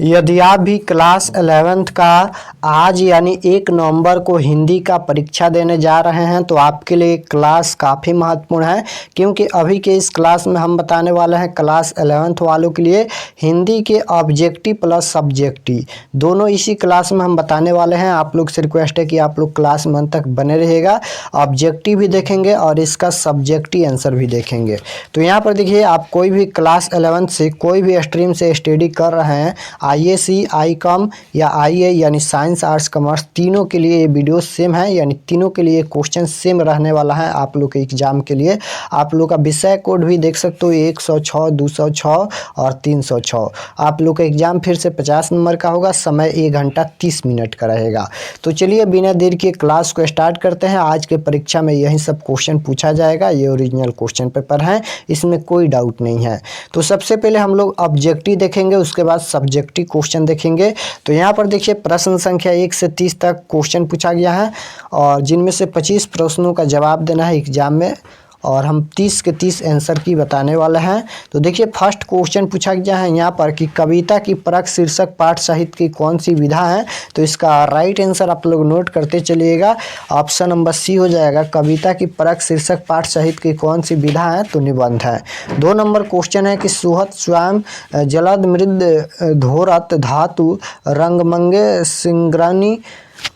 यदि आप भी क्लास 11th का आज यानी 1 नवंबर को हिंदी का परीक्षा देने जा रहे हैं तो आपके लिए क्लास काफ़ी महत्वपूर्ण है, क्योंकि अभी के इस क्लास में हम बताने वाले हैं क्लास 11th वालों के लिए हिंदी के ऑब्जेक्टिव प्लस सब्जेक्टिव दोनों इसी क्लास में हम बताने वाले हैं। आप लोग से रिक्वेस्ट है कि आप लोग क्लास में अंत तक बने रहिएगा, ऑब्जेक्टिव भी देखेंगे और इसका सब्जेक्टिव आंसर भी देखेंगे। तो यहाँ पर देखिए, आप कोई भी क्लास 11th से कोई भी स्ट्रीम से स्टडी कर रहे हैं, IAC, ICOM या IA यानी साइंस आर्ट्स कॉमर्स, तीनों के लिए ये वीडियो सेम है, यानी तीनों के लिए क्वेश्चन सेम रहने वाला है। आप लोग के एग्जाम के लिए आप लोग का विषय कोड भी देख सकते हो, 106, 206 और 306। आप लोग का एग्जाम फिर से 50 नंबर का होगा, समय 1 घंटा 30 मिनट का रहेगा। तो चलिए बिना देर के क्लास को स्टार्ट करते हैं। आज के परीक्षा में यही सब क्वेश्चन पूछा जाएगा, ये ओरिजिनल क्वेश्चन पेपर है, इसमें कोई डाउट नहीं है। तो सबसे पहले हम लोग ऑब्जेक्टिव देखेंगे, उसके बाद सब्जेक्टिव क्वेश्चन देखेंगे। तो यहाँ पर देखिए, प्रश्न संख्या 1 से 30 तक क्वेश्चन पूछा गया है और जिनमें से 25 प्रश्नों का जवाब देना है एग्जाम में, और हम 30 के 30 आंसर की बताने वाले हैं। तो देखिए, फर्स्ट क्वेश्चन पूछा गया है यहाँ पर कि कविता की परक शीर्षक पाठ साहित्य की कौन सी विधा है। तो इसका राइट आंसर आप लोग नोट करते चलिएगा, ऑप्शन नंबर सी हो जाएगा। कविता की परक शीर्षक पाठ साहित्य की कौन सी विधा है, तो निबंध है। 2 नंबर क्वेश्चन है कि सुहत स्वयं जलद मृद धोरत धातु रंगमंगे सिंग्रानी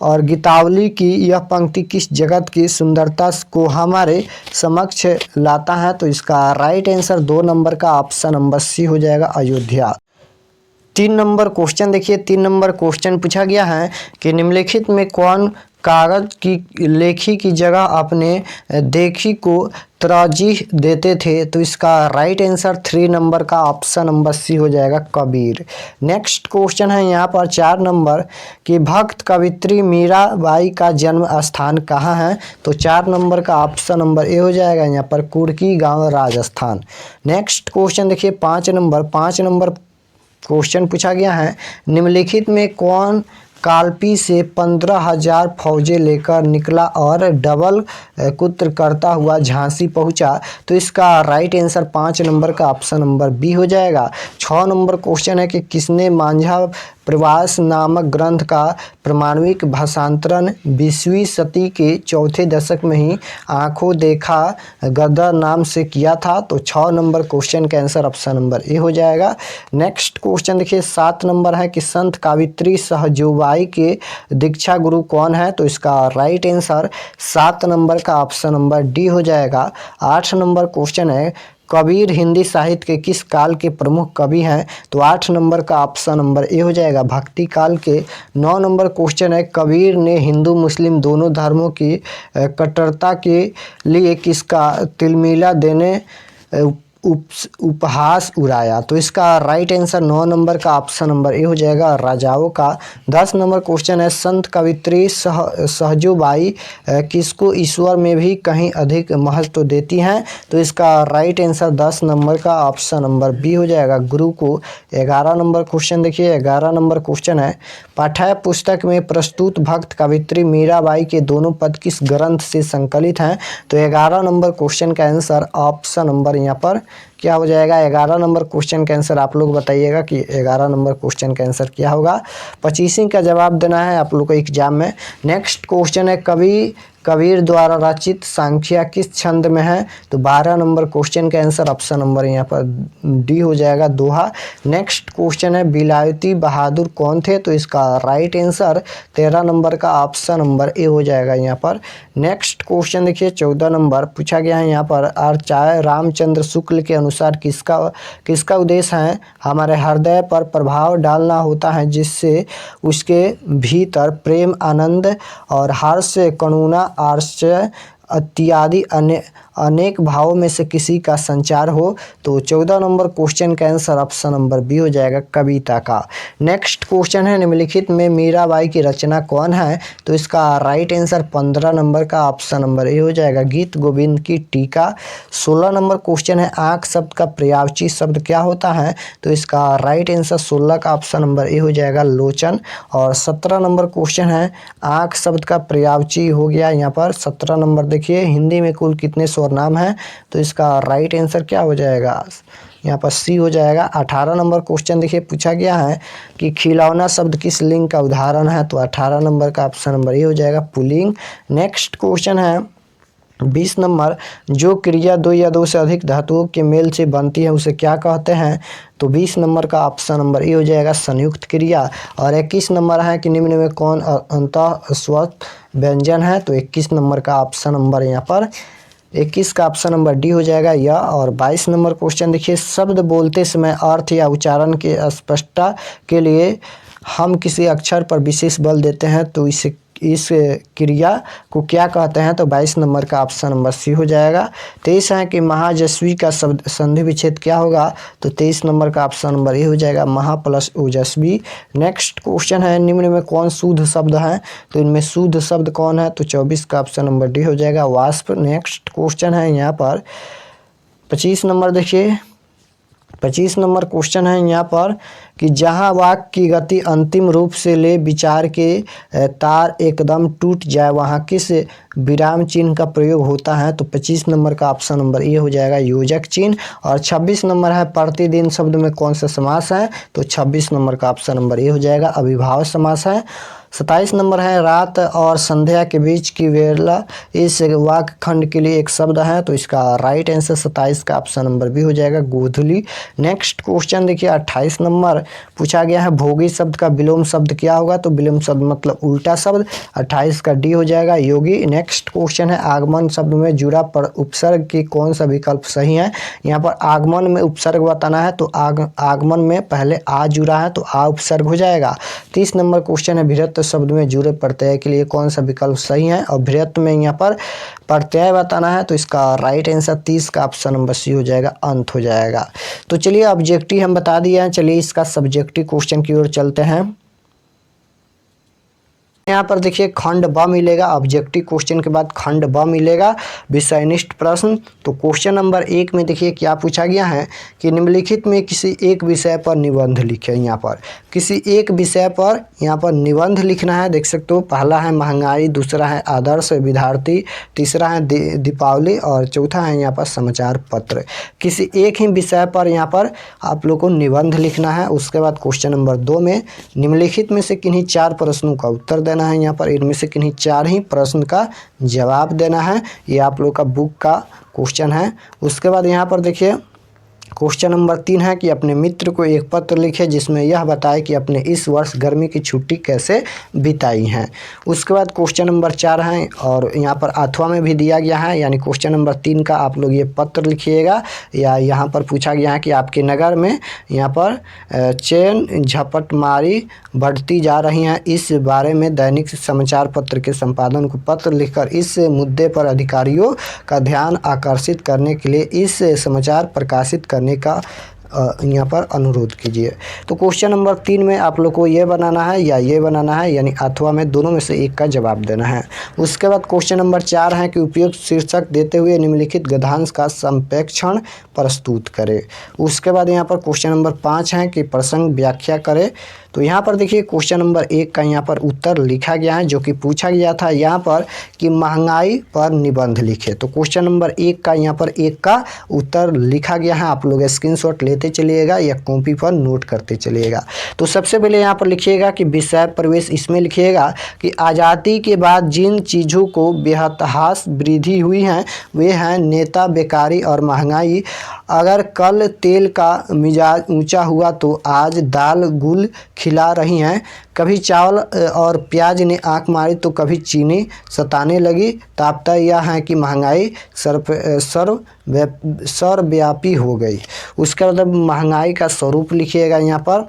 और गीतावली की यह पंक्ति किस जगत की सुंदरता को हमारे समक्ष लाता है। तो इसका राइट आंसर 2 नंबर का ऑप्शन नंबर सी हो जाएगा, अयोध्या। 3 नंबर क्वेश्चन देखिए, 3 नंबर क्वेश्चन पूछा गया है कि निम्नलिखित में कौन कागज की लेखी की जगह अपने देखी को तरजीह देते थे। तो इसका राइट आंसर 3 नंबर का ऑप्शन नंबर सी हो जाएगा, कबीर। नेक्स्ट क्वेश्चन है यहाँ पर 4 नंबर कि भक्त कवित्री मीराबाई का जन्म स्थान कहाँ है। तो 4 नंबर का ऑप्शन नंबर ए हो जाएगा यहाँ पर, कुर्की गांव, राजस्थान। नेक्स्ट क्वेश्चन देखिए 5 नंबर क्वेश्चन पूछा गया है, निम्नलिखित में कौन कालपी से 15,000 फौजें लेकर निकला और डबल कुत्र करता हुआ झांसी पहुंचा। तो इसका राइट आंसर 5 नंबर का ऑप्शन नंबर बी हो जाएगा। 6 नंबर क्वेश्चन है कि किसने मांझा प्रवास नामक ग्रंथ का प्रमाणिक भाषांतरण 20वीं सदी के चौथे दशक में ही आंखों देखा गदर नाम से किया था। तो 6 नंबर क्वेश्चन का आंसर ऑप्शन नंबर ए हो जाएगा। नेक्स्ट क्वेश्चन देखिए 7 नंबर है कि संत कावित्री सहजोबाई के दीक्षा गुरु कौन है। तो इसका राइट आंसर 7 नंबर का ऑप्शन नंबर डी हो जाएगा। 8 नंबर क्वेश्चन है, कबीर हिंदी साहित्य के किस काल के प्रमुख कवि हैं। तो 8 नंबर का ऑप्शन नंबर ए हो जाएगा, भक्ति काल के। 9 नंबर क्वेश्चन है, कबीर ने हिंदू मुस्लिम दोनों धर्मों की कट्टरता के लिए किसका तिलमिला देने उपहास उड़ाया। तो इसका राइट आंसर 9 नंबर का ऑप्शन नंबर ए हो जाएगा, राजाओं का। 10 नंबर क्वेश्चन है, संत कवित्री सहजोबाई किसको ईश्वर में भी कहीं अधिक महत्व देती हैं। तो इसका राइट आंसर 10 नंबर का ऑप्शन नंबर बी हो जाएगा, गुरु को। 11 नंबर क्वेश्चन देखिए, 11 नंबर क्वेश्चन है, पाठ्य पुस्तक में प्रस्तुत भक्त कवित्री मीराबाई के दोनों पद किस ग्रंथ से संकलित हैं। तो 11 नंबर क्वेश्चन का आंसर ऑप्शन नंबर यहाँ पर क्या हो जाएगा। 11 नंबर क्वेश्चन का आंसर आप लोग बताइएगा कि 11 नंबर क्वेश्चन का आंसर क्या होगा। 25 का जवाब देना है आप लोग को एग्जाम में। नेक्स्ट क्वेश्चन है, कबीर द्वारा रचित संख्या किस छंद में है। तो 12 नंबर क्वेश्चन का आंसर ऑप्शन नंबर यहाँ पर डी हो जाएगा, दोहा। नेक्स्ट क्वेश्चन है, विलायती बहादुर कौन थे। तो इसका राइट आंसर 13 नंबर का ऑप्शन नंबर ए हो जाएगा यहाँ पर। नेक्स्ट क्वेश्चन देखिए 14 नंबर पूछा गया है यहाँ पर, आचार्य रामचंद्र शुक्ल के अनुसार किसका उद्देश्य है हमारे हृदय पर प्रभाव डालना होता है, जिससे उसके भीतर प्रेम, आनंद और हर्ष, करुणा, आश्चर्य इत्यादि अनेक भावों में से किसी का संचार हो। तो 14 नंबर क्वेश्चन का आंसर ऑप्शन नंबर बी हो जाएगा, कविता का। नेक्स्ट क्वेश्चन है, निम्नलिखित में मीराबाई की रचना कौन है। तो इसका राइट आंसर 15 नंबर का ऑप्शन नंबर ए हो जाएगा, गीत गोविंद की टीका। 16 नंबर क्वेश्चन है, आंख शब्द का पर्यायवाची शब्द क्या होता है। तो इसका राइट आंसर 16 का ऑप्शन नंबर ए हो जाएगा, लोचन। और 17 नंबर क्वेश्चन है, आंख शब्द का पर्यायवाची हो गया यहाँ पर। 17 नंबर देखिए, हिंदी में कुल कितने स्वर नाम है। तो इसका राइट आंसर क्या हो जाएगा, यहाँ पर सी हो जाएगा। 18 नंबर क्वेश्चन देखिए पूछा गया है कि खिलौना शब्द किस लिंग का उदाहरण है, तो 18 नंबर का ऑप्शन नंबर ए हो जाएगा, पुल्लिंग। नेक्स्ट क्वेश्चन है 20 नंबर, जो क्रिया दो या दो से अधिक धातुओं के मेल से बनती है उसे क्या कहते हैं, तो 20 नंबर का ऑप्शन नंबर ए हो जाएगा, संयुक्त क्रिया। और 21 नंबर है कि निम्न में कौन अंतः स्वर व्यंजन है, तो 21 नंबर का ऑप्शन नंबर यहाँ पर 21 का ऑप्शन नंबर डी हो जाएगा यह। और 22 नंबर क्वेश्चन देखिए, शब्द बोलते समय अर्थ या उच्चारण के स्पष्टता के लिए हम किसी अक्षर पर विशेष बल देते हैं, तो इस क्रिया को क्या कहते हैं, तो 22 नंबर का ऑप्शन नंबर सी हो जाएगा। 23 है कि महायशस्वी का शब्द संधि विच्छेद क्या होगा, तो 23 नंबर का ऑप्शन नंबर ए हो जाएगा, महा प्लस ओजस्वी। नेक्स्ट क्वेश्चन है निम्न में कौन शुद्ध शब्द है, तो इनमें शुद्ध शब्द कौन है, तो 24 का ऑप्शन नंबर डी हो जाएगा, वाष्प। नेक्स्ट क्वेश्चन है यहाँ पर 25 नंबर देखिए, 25 नंबर क्वेश्चन है यहाँ पर कि जहाँ वाक्य की गति अंतिम रूप से ले विचार के तार एकदम टूट जाए वहाँ किस विराम चिन्ह का प्रयोग होता है, तो 25 नंबर का ऑप्शन नंबर ए हो जाएगा, योजक चिन्ह। और 26 नंबर है प्रतिदिन शब्द में कौन सा समास है, तो 26 नंबर का ऑप्शन नंबर ए हो जाएगा, अविभाज्य समास है। 27 नंबर है रात और संध्या के बीच की वेला इस वाक्य खंड के लिए एक शब्द है, तो इसका राइट आंसर 27 का ऑप्शन नंबर बी हो जाएगा, गोधूली। नेक्स्ट क्वेश्चन देखिए 28 नंबर पूछा गया है भोगी शब्द का विलोम शब्द क्या होगा, तो विलोम शब्द मतलब उल्टा शब्द, 28 का डी हो जाएगा, योगी। नेक्स्ट क्वेश्चन है आगमन शब्द में जुड़ा पर उपसर्ग की कौन सा विकल्प सही है, यहाँ पर आगमन में उपसर्ग बताना है, तो आगमन में पहले आ जुड़ा है तो आ उपसर्ग हो जाएगा। 30 नंबर क्वेश्चन है बृहत् शब्द में जुड़े प्रत्यय के लिए कौन सा विकल्प सही है, और बृहत् में यहाँ पर प्रत्यय बताना है, तो इसका राइट आंसर 30 का ऑप्शन नंबर सी हो जाएगा, अंत हो जाएगा। तो चलिए ऑब्जेक्टिव हम बता दिए हैं, चलिए इसका सब्जेक्टिव क्वेश्चन की ओर चलते हैं। यहाँ पर देखिए खंड ब मिलेगा, ऑब्जेक्टिव क्वेश्चन के बाद खंड ब मिलेगा, विषयनिष्ठ प्रश्न। तो क्वेश्चन नंबर 1 में देखिए क्या पूछा गया है कि निम्नलिखित में किसी एक विषय पर निबंध लिखे। यहाँ पर किसी एक विषय पर यहाँ पर निबंध लिखना है, देख सकते हो। पहला है महंगाई, दूसरा है आदर्श विद्यार्थी, तीसरा है दीपावली और चौथा है यहाँ पर समाचार पत्र। किसी एक ही विषय पर यहाँ पर आप लोग को निबंध लिखना है। उसके बाद क्वेश्चन नंबर 2 में निम्नलिखित में से किन्हीं 4 प्रश्नों का उत्तर देना है, यहाँ पर इनमें से किन्हीं 4 ही प्रश्न का जवाब देना है। ये आप लोग का बुक का क्वेश्चन है। उसके बाद यहाँ पर देखिए क्वेश्चन नंबर 3 है कि अपने मित्र को एक पत्र लिखे जिसमें यह बताए कि अपने इस वर्ष गर्मी की छुट्टी कैसे बिताई हैं। उसके बाद क्वेश्चन नंबर 4 है और यहाँ पर अथवा में भी दिया गया है, यानी क्वेश्चन नंबर 3 का आप लोग ये पत्र लिखिएगा। या यहाँ पर पूछा गया है कि आपके नगर में यहाँ पर चैन झपटमारी बढ़ती जा रही हैं, इस बारे में दैनिक समाचार पत्र के संपादन को पत्र लिखकर इस मुद्दे पर अधिकारियों का ध्यान आकर्षित करने के लिए इस समाचार प्रकाशित करने का यहाँ पर अनुरोध कीजिए। तो क्वेश्चन नंबर 3 में आप लोग को ये बनाना है या ये बनाना है, यानी अथवा में दोनों में से एक का जवाब देना है। उसके बाद क्वेश्चन नंबर 4 है कि उपयुक्त शीर्षक देते हुए निम्नलिखित गद्यांश का संप्रेक्षण प्रस्तुत करें। उसके बाद यहाँ पर क्वेश्चन नंबर 5 है कि प्रसंग व्याख्या करें। तो यहाँ पर देखिए क्वेश्चन नंबर 1 का यहाँ पर उत्तर लिखा गया है, जो कि पूछा गया था यहाँ पर कि महंगाई पर निबंध लिखे। तो क्वेश्चन नंबर 1 का यहाँ पर 1 का उत्तर लिखा गया है। आप लोग स्क्रीनशॉट लेते चलिएगा या कॉपी पर नोट करते चलिएगा। तो सबसे पहले यहाँ पर लिखिएगा कि विषय प्रवेश, इसमें लिखिएगा कि आज़ादी के बाद जिन चीज़ों को बेहताश वृद्धि हुई है वे हैं नेता, बेकारी और महंगाई। अगर कल तेल का मिजाज ऊंचा हुआ तो आज दाल गुल खिला रही हैं। कभी चावल और प्याज ने आंख मारी तो कभी चीनी सताने लगी। तात्पर्य यह है कि महंगाई सर्वव्यापी हो गई। उसके बाद महंगाई का स्वरूप लिखिएगा यहाँ पर।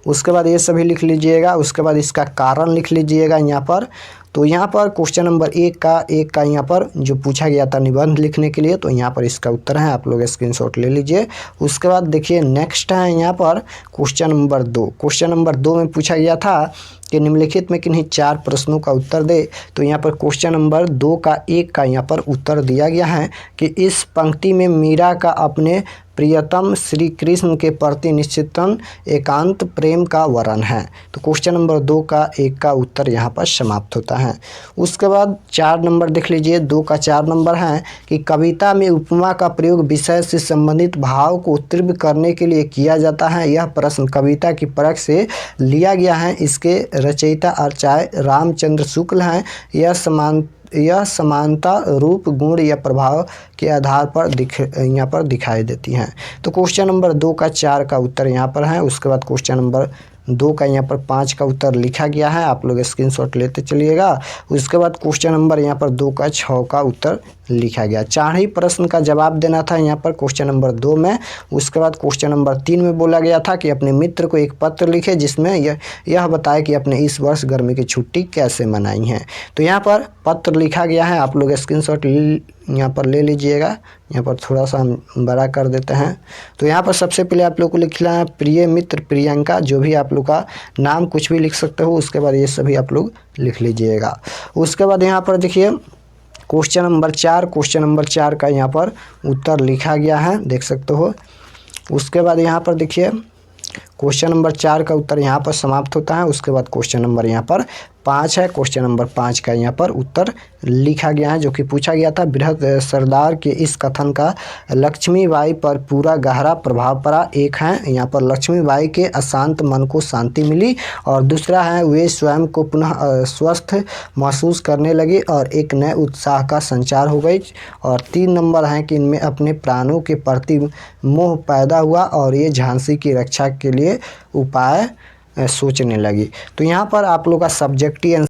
उसके बाद ये सभी लिख लीजिएगा। उसके बाद इसका कारण लिख लीजिएगा यहाँ पर। तो यहाँ पर क्वेश्चन नंबर 1 का यहाँ पर जो पूछा गया था निबंध लिखने के लिए, तो यहाँ पर इसका उत्तर है, आप लोग स्क्रीनशॉट ले लीजिए। उसके बाद देखिए नेक्स्ट है यहाँ पर क्वेश्चन नंबर 2। क्वेश्चन नंबर 2 में पूछा गया था कि निम्नलिखित में किन्हीं 4 प्रश्नों का उत्तर दे। तो यहाँ पर क्वेश्चन नंबर 2 का 1 का यहाँ पर उत्तर दिया गया है कि इस पंक्ति में मीरा का अपने प्रियतम श्री कृष्ण के प्रति निश्चितम एकांत प्रेम का वर्णन है। तो क्वेश्चन नंबर 2 का 1 का उत्तर यहाँ पर समाप्त होता है। उसके बाद 4 नंबर देख लीजिए, 2 का 4 नंबर है कि कविता में उपमा का प्रयोग विषय से संबंधित भाव को तीव्र करने के लिए किया जाता है। यह प्रश्न कविता की परख से लिया गया है। इसके रचयिता आचार्य रामचंद्र शुक्ल हैं। यह समानता रूप, गुण या प्रभाव के आधार पर यहाँ पर दिखाई देती हैं। तो क्वेश्चन नंबर 2 का 4 का उत्तर यहाँ पर है। उसके बाद क्वेश्चन नंबर 2 का यहाँ पर 5 का उत्तर लिखा गया है, आप लोग स्क्रीनशॉट लेते चलिएगा। उसके बाद क्वेश्चन नंबर यहाँ पर 2 का 6 का उत्तर लिखा गया। 4 ही प्रश्न का जवाब देना था यहाँ पर क्वेश्चन नंबर 2 में। उसके बाद क्वेश्चन नंबर 3 में बोला गया था कि अपने मित्र को एक पत्र लिखे जिसमें यह बताए कि अपने इस वर्ष गर्मी की छुट्टी कैसे मनाई है। तो यहाँ पर पत्र लिखा गया है, आप लोग स्क्रीनशॉट यहाँ पर ले लीजिएगा। यहाँ पर थोड़ा सा हम बड़ा कर देते हैं। तो यहाँ पर सबसे पहले आप लोग को लिखना है प्रिय मित्र प्रियंका, जो भी आप लोग का नाम कुछ भी लिख सकते हो। उसके बाद ये सभी आप लोग लिख लीजिएगा। उसके बाद यहाँ पर देखिए क्वेश्चन नंबर 4 का यहाँ पर उत्तर लिखा गया है, देख सकते हो। उसके बाद यहाँ पर देखिए क्वेश्चन नंबर 4 का उत्तर यहाँ पर समाप्त होता है। उसके बाद क्वेश्चन नंबर यहाँ पर 5 है। क्वेश्चन नंबर 5 का यहाँ पर उत्तर लिखा गया है, जो कि पूछा गया था। बृहद सरदार के इस कथन का लक्ष्मीबाई पर पूरा गहरा प्रभाव पड़ा। एक है यहाँ पर लक्ष्मीबाई के अशांत मन को शांति मिली, और दूसरा है वे स्वयं को पुनः स्वस्थ महसूस करने लगे और एक नए उत्साह का संचार हो गई। और 3 नंबर है कि इनमें अपने प्राणों के प्रति मोह पैदा हुआ और ये झांसी की रक्षा के लिए उपाय सोचने लगी। तो यहाँ पर आप लोग का सब्जेक्टिव